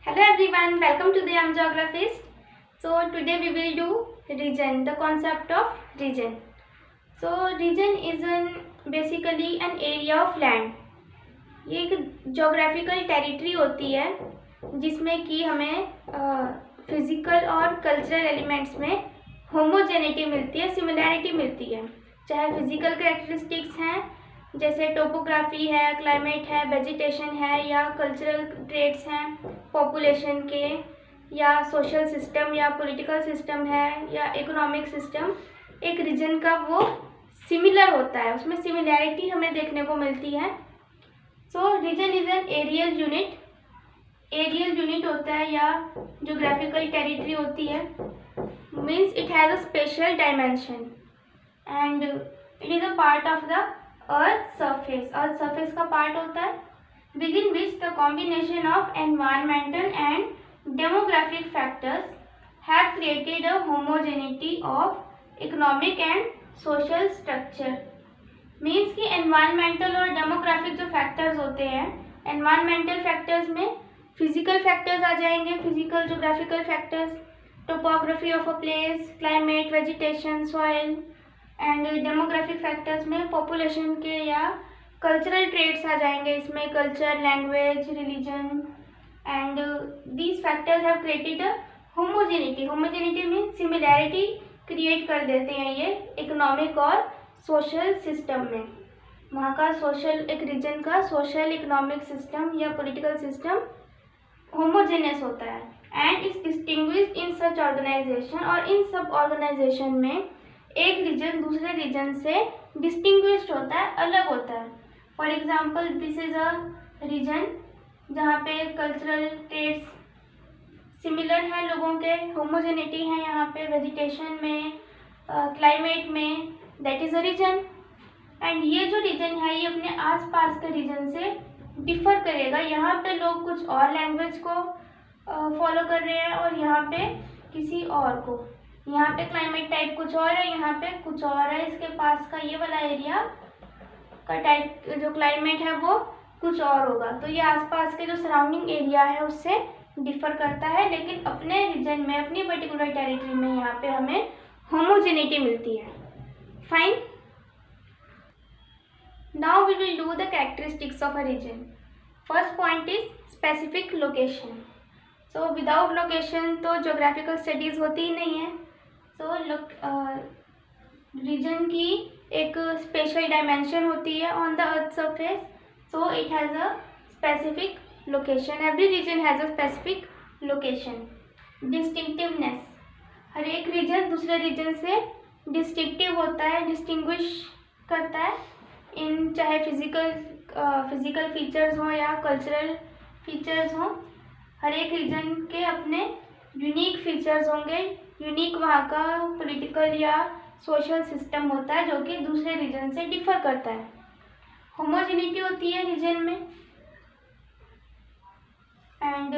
Hello everyone, welcome to the Geographist. So today we will do region, the concept of region. So region is basically an area of land. ये एक geographical territory होती है जिसमें कि हमें physical और cultural elements में homogeneity मिलती है, सिमिलैरिटी मिलती है। चाहे फिजिकल कैरेक्टरिस्टिक्स हैं जैसे टोपोग्राफी है, क्लाइमेट है, वेजिटेशन है, या कल्चरल ट्रेड्स हैं पॉपुलेशन के, या सोशल सिस्टम या पॉलिटिकल सिस्टम है, या इकोनॉमिक सिस्टम, एक रीजन का वो सिमिलर होता है, उसमें सिमिलैरिटी हमें देखने को मिलती है। So region is an areal unit. Areal unit होता है या जोग्राफिकल टेरिटरी होती है, means it has a spatial dimension and it is a part of the earth surface. Earth surface का पार्ट होता है within which the combination of environmental and demographic factors have created a homogeneity of economic and social structure। Means कि environmental और demographic जो factors होते हैं, environmental factors में physical factors आ जाएंगे, physical geographical factors, topography of a place, climate, vegetation, soil, and demographic factors में population के या कल्चरल ट्रेड्स आ जाएंगे, इसमें culture, language, religion, and these factors have created a homogeneity. Homogeneity means similarity create कर देते हैं ये इकोनॉमिक और सोशल सिस्टम में। वहाँ का सोशल, एक रीजन का सोशल इकोनॉमिक सिस्टम या पॉलिटिकल सिस्टम होमोजेनियस होता है and is distinguished in such organisation. और इन सब ऑर्गेनाइजेशन में एक रीजन दूसरे रीजन से डिस्टिंग्विश्ड होता है, अलग होता है। For example this is a region जहाँ पे कल्चरल ट्रेड्स सिमिलर हैं लोगों के, होमोजेनिटी है यहाँ पे वेजिटेशन में, क्लाइमेट में, that is a region. And ये जो रीजन है ये अपने आसपास के रीजन से डिफर करेगा। यहाँ पे लोग कुछ और लैंग्वेज को फॉलो कर रहे हैं और यहाँ पे किसी और को, यहाँ पे क्लाइमेट टाइप कुछ और है, यहाँ पे कुछ और है। इसके पास का ये वाला एरिया का टाइप जो क्लाइमेट है वो कुछ और होगा। तो ये आसपास के जो सराउंडिंग एरिया है उससे डिफर करता है, लेकिन अपने रीजन में, अपनी पर्टिकुलर टेरिटरी में यहाँ पे हमें होमोजेनिटी मिलती है। Fine. Now we will do the characteristics of a region. First point is specific location. So without location तो जोग्राफिकल स्टडीज़ होती ही नहीं है। सो रीजन की एक स्पेशल डायमेंशन होती है on the earth surface, so it has a specific location. Every region has a specific location. Distinctiveness, हर एक रीजन दूसरे रीजन से डिस्टिंक्टिव होता है, डिस्टिंग्विश करता है इन, चाहे फिजिकल फीचर्स हों या कल्चरल फीचर्स हों। हर एक रीजन के अपने यूनिक फीचर्स होंगे, यूनिक वहाँ का पॉलिटिकल या सोशल सिस्टम होता है जो कि दूसरे रीजन से डिफर करता है। होमोजेनिटी होती है रीजन में एंड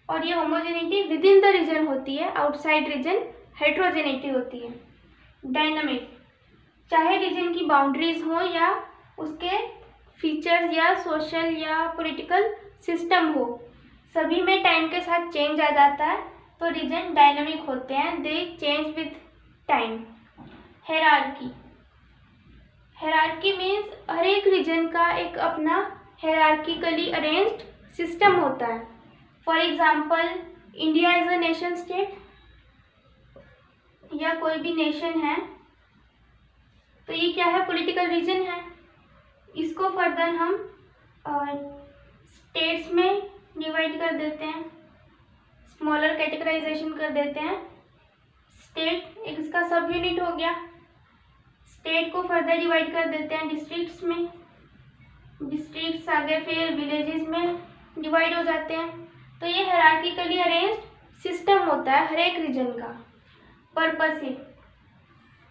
और ये homogeneity within the region होती है, आउटसाइड रीजन हेट्रोजेनिटी होती है। डायनामिक, चाहे रीजन की बाउंड्रीज हो या उसके फीचर्स या सोशल या पॉलिटिकल सिस्टम हो, सभी में टाइम के साथ चेंज आ जाता है, तो रीजन डायनामिक होते हैं, they change with time. Hierarchy, hierarchy means हर एक रीजन का एक अपना हेरार्किकली अरेंज्ड सिस्टम होता है। For example India is a nation state, या कोई भी नेशन है तो ये क्या है, पॉलिटिकल रीजन है। इसको फर्दर हम स्टेट्स में डिवाइड कर देते हैं, स्मॉलर कैटेगराइजेशन कर देते हैं। स्टेट एक इसका सब यूनिट हो गया। स्टेट को फर्दर डिवाइड कर देते हैं डिस्ट्रिक्ट्स में, डिस्ट्रिक्ट्स आगे फिर विलेजेस में डिवाइड हो जाते हैं। तो ये हायरार्किकली अरेंज्ड सिस्टम होता है हर एक रीजन का। पर्पसिव,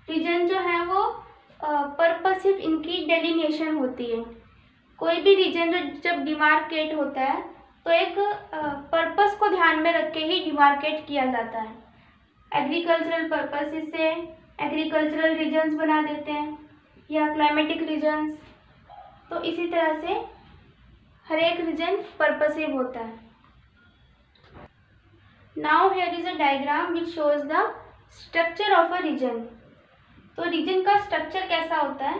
रीजन जो है वो पर्पसिव इनकी डेलिनेशन होती है। कोई भी रीजन जो जब डिमार्केट होता है तो एक पर्पस को ध्यान में रख के ही डिमार्केट किया जाता है। एग्रीकल्चरल पर्पस से एग्रीकल्चरल रीजन्स बना देते हैं या क्लाइमेटिक रीजन्स। तो इसी तरह से हर एक रीजन पर्पसिव होता है। Now here is a diagram which shows the structure of a region. तो रीजन का स्ट्रक्चर कैसा होता है?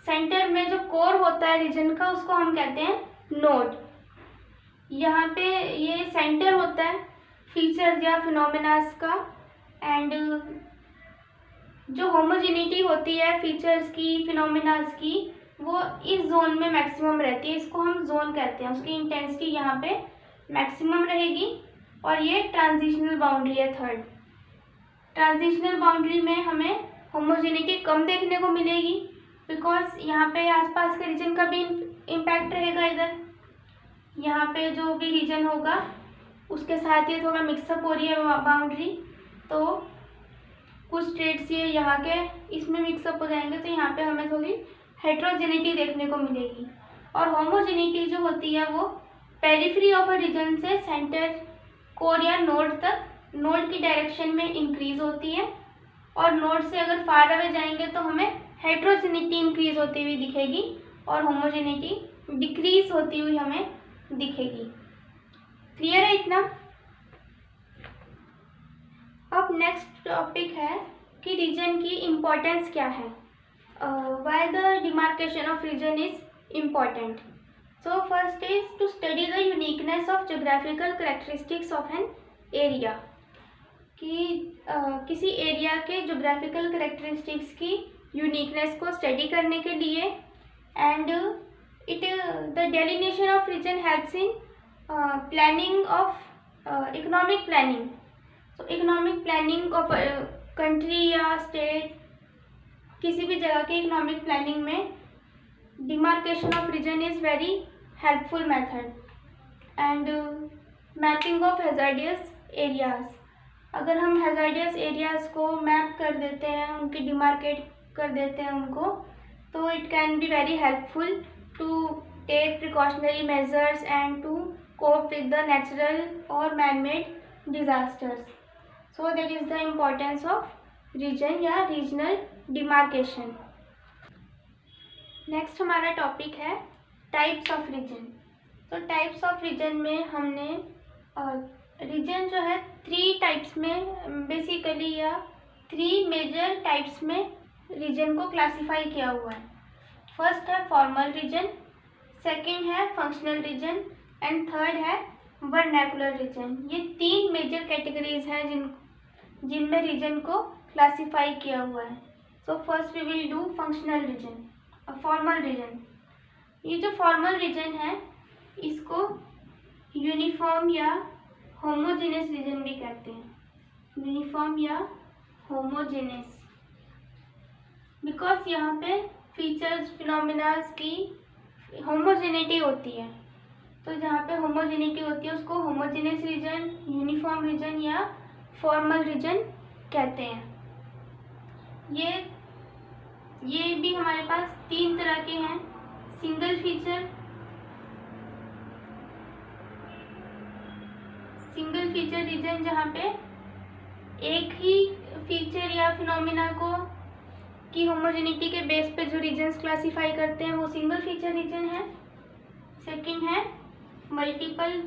सेंटर में जो कोर होता है रीजन का उसको हम कहते हैं नोड। यहाँ पे ये सेंटर होता है फीचर्स या फिनोमेनास का, एंड जो होमोजेनिटी होती है फीचर्स की, फिनोमेनास की, वो इस जोन में मैक्सिमम रहती है। इसको हम जोन कहते हैं। उसकी इंटेंसिटी यहाँ पे मैक्सिमम रहेगी। और ये ट्रांजिशनल बाउंड्री है थर्ड। ट्रांजिशनल बाउंड्री में हमें होमोजेनिटी कम देखने को मिलेगी, बिकॉज यहाँ पे आसपास के रीजन का भी इम्पैक्ट रहेगा। इधर यहाँ पे जो भी रीजन होगा उसके साथ ये थोड़ा मिक्सअप हो रही है बाउंड्री, तो कुछ स्टेट्स ये यहाँ के इसमें मिक्सअप हो जाएंगे, तो यहाँ पे हमें थोड़ी हेट्रोजेनिटी देखने को मिलेगी। और होमोजेनिटी जो होती है वो पेरिफेरी ऑफ अ रीजन से सेंटर, कोर या नोड तक, नोड की डायरेक्शन में इंक्रीज होती है। और नोड से अगर फार अवे जाएंगे तो हमें हेट्रोजेनिटी इंक्रीज होती हुई दिखेगी और होमोजेनिटी डिक्रीज होती हुई हमें दिखेगी। क्लियर है इतना? अब नेक्स्ट टॉपिक है कि रीजन की इम्पोर्टेंस क्या है, why the demarcation of region is important. So first is to study the uniqueness of geographical characteristics of an area, कि किसी एरिया के जोग्राफिकल करेक्टरिस्टिक्स की यूनिकनेस को स्टडी करने के लिए, and it the delineation of region helps in planning of economic planning. तो economic planning of country या स्टेट, किसी भी जगह के इकोनॉमिक प्लानिंग में demarcation of region is very helpful method. And mapping of hazardous areas, अगर हम hazardous areas को मैप कर देते हैं, उनकी डिमार्केट कर देते हैं उनको, तो it can be very helpful to take precautionary measures and to cope with the natural और man made disasters. So that is the importance of region या रीजनल डिमार्केशन। नेक्स्ट हमारा टॉपिक है टाइप्स ऑफ रीजन। तो types of region में हमने reason जो है 3 types में बेसिकली, या 3 मेजर टाइप्स में रीजन को क्लासिफाई किया हुआ है। फर्स्ट है फॉर्मल रीजन, सेकंड है फंक्शनल रीजन, एंड थर्ड है वर्नैकुलर रीजन। ये 3 मेजर कैटेगरीज हैं जिनमें रीजन को क्लासिफाई किया हुआ है। So first we will do functional region, formal region. ये जो फॉर्मल रीजन है इसको यूनिफॉर्म या होमोजेनस रीजन भी कहते हैं। यूनिफॉर्म या होमोजेनस, बिकॉज यहाँ पे फीचर्स, फिनोमिनास की होमोजेनिटी होती है। तो जहाँ पे होमोजेनिटी होती है उसको होमोजेनस रीजन, यूनिफॉर्म रीजन या फॉर्मल रीजन कहते हैं। ये भी हमारे पास 3 तरह के हैं। सिंगल फीचर रीजन, जहाँ पे एक ही फीचर या फिनोमिना को की होमोजेनिटी के बेस पे जो रीजन्स क्लासिफाई करते हैं वो सिंगल फीचर रीजन है। सेकंड है मल्टीपल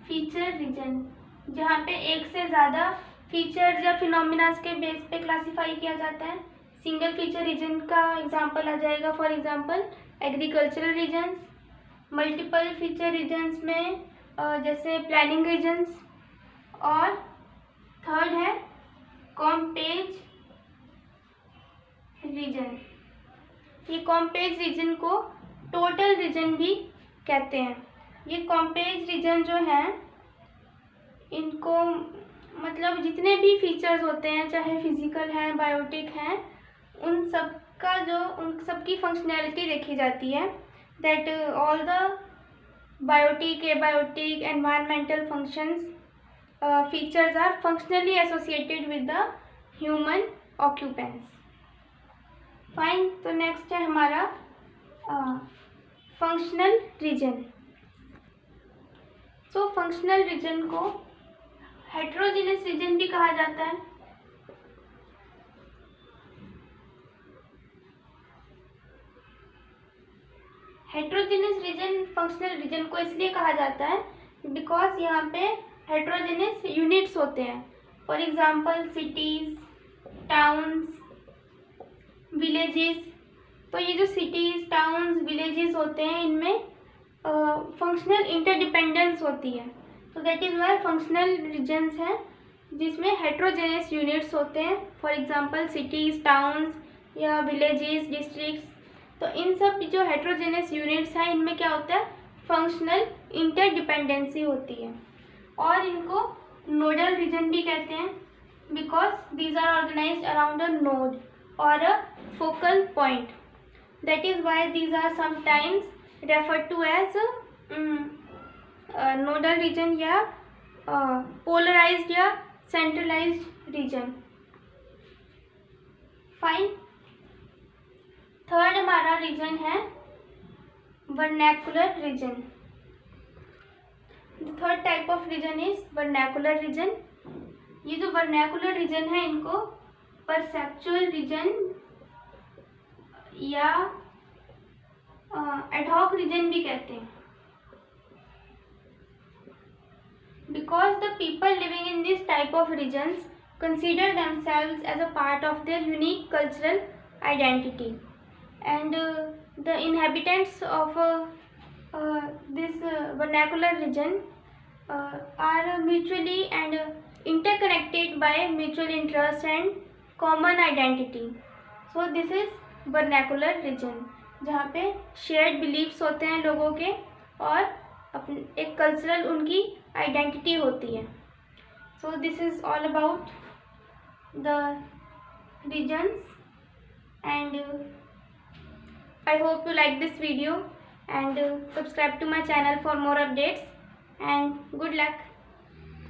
फीचर रीजन, जहाँ पे एक से ज़्यादा फीचर्स या फिनोमिनास के बेस पे क्लासिफाई किया जाता है। सिंगल फीचर रीजन का एग्जांपल आ जाएगा, for example agricultural regions. Multiple feature regions में जैसे प्लानिंग रीजन्स। और थर्ड है कॉम्पेज रीजन। ये कॉम्पेज रीजन को टोटल रीजन भी कहते हैं। ये कॉम्पेज रीजन जो है इनको मतलब जितने भी फीचर्स होते हैं, चाहे फिजिकल हैं, बायोटिक हैं, उन सब की फंक्शनैलिटी देखी जाती है। That all the biotic, abiotic, environmental functions features are functionally associated with the human occupants. Fine. तो नेक्स्ट है हमारा functional region. So functional region को हेट्रोजेनस रीजन भी कहा जाता है। हेट्रोजेनस रीजन फंक्शनल रीजन को इसलिए कहा जाता है बिकॉज यहाँ पे हेट्रोजेनियस यूनिट्स होते हैं. For example cities, towns, villages. तो ये जो सिटीज़, टाउन्स, विलेजेस होते हैं इनमें फंक्शनल इंटरडिपेंडेंस होती है. तो that is why functional regions हैं जिसमें हेट्रोजेनियस यूनिट्स होते हैं. फॉर एग्जांपल सिटीज़, टाउन्स या विलेजेस, डिस्ट्रिक्ट्स. तो इन सब जो हेट्रोजेनियस यूनिट्स हैं इनमें क्या होता है, फंक्शनल इंटरडिपेंडेंसी होती है. और इनको नोडल रीजन भी कहते हैं because these are organised around a node और a focal point. That is why these are sometimes referred to as nodal region या पोलराइज्ड या सेंट्रलाइज्ड रीजन. फाइन. थर्ड हमारा रीजन है vernacular region. The third type of region is vernacular region. ये जो vernacular region है इनको perceptual region या ad hoc region भी कहते हैं. Because the people living in this type of regions consider themselves as a part of their unique cultural identity, and the inhabitants of this vernacular region are mutually and interconnected by mutual interest and common identity. So this is vernacular region जहाँ पे shared beliefs होते हैं लोगों के और अपने एक cultural उनकी आइडेंटिटी होती है. So this is all about the regions, and I hope you like this video and subscribe to my channel for more updates, and good luck.